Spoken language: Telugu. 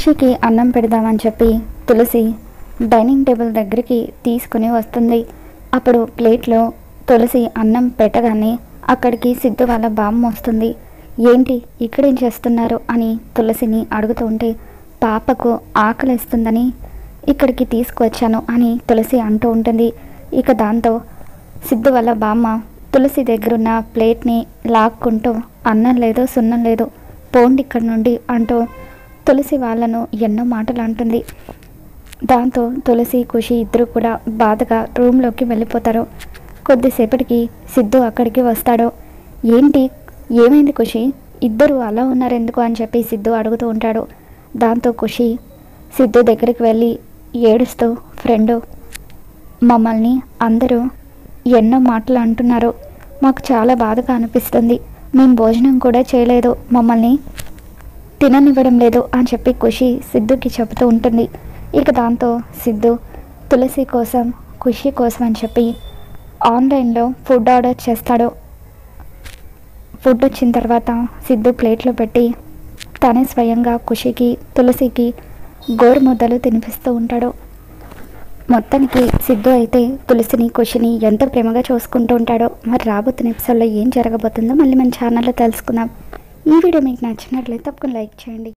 ఖుషికి అన్నం పెడదామని చెప్పి తులసి డైనింగ్ టేబుల్ దగ్గరికి తీసుకుని వస్తుంది. అప్పుడు ప్లేట్లో తులసి అన్నం పెట్టగానే అక్కడికి సిద్ధు వాళ్ళ బామ్మ వస్తుంది. ఏంటి ఇక్కడేం చేస్తున్నారు అని తులసిని అడుగుతూ ఉంటే, పాపకు ఆకలిస్తుందని ఇక్కడికి తీసుకువచ్చాను అని తులసి అంటూ ఉంటుంది. ఇక దాంతో సిద్ధు వాళ్ళ బామ్మ తులసి దగ్గరున్న ప్లేట్ని లాక్కుంటూ, అన్నం లేదు సున్నం లేదు, పోండి ఇక్కడి నుండి అంటూ తులసి వాళ్ళను ఎన్నో మాటలు అంటుంది. దాంతో తులసి ఖుషి ఇద్దరు కూడా బాధగా రూమ్లోకి వెళ్ళిపోతారు. కొద్దిసేపటికి సిద్ధు అక్కడికి వస్తాడు. ఏంటి ఏమైంది ఖుషి, ఇద్దరు అలా ఉన్నారు ఎందుకు అని చెప్పి సిద్ధు అడుగుతూ ఉంటాడు. దాంతో ఖుషి సిద్ధు దగ్గరికి వెళ్ళి ఏడుస్తూ, ఫ్రెండు మమ్మల్ని అందరూ ఎన్నో మాటలు అంటున్నారు, మాకు చాలా బాధగా అనిపిస్తుంది, మేము భోజనం కూడా చేయలేదు, మమ్మల్ని తిననివ్వడం లేదు అని చెప్పి ఖుషి సిద్ధుకి చెబుతూ ఉంటుంది. ఇక దాంతో సిద్ధు తులసి కోసం ఖుషి కోసం అని చెప్పి ఆన్లైన్లో ఫుడ్ ఆర్డర్ చేస్తాడు. ఫుడ్ వచ్చిన తర్వాత సిద్ధు ప్లేట్లో పెట్టి తనే స్వయంగా ఖుషికి తులసికి గోరుముద్దలు తినిపిస్తూ ఉంటాడు. మొత్తానికి సిద్ధు అయితే తులసిని ఖుషిని ఎంత ప్రేమగా చూసుకుంటూ ఉంటాడో. మరి రాబోతున్న ఎపిసోడ్లో ఏం జరగబోతుందో మళ్ళీ మన ఛానల్లో తెలుసుకుందాం. ఈ వీడియో మీకు నచ్చినట్లయితే తప్పకుండా లైక్ చేయండి.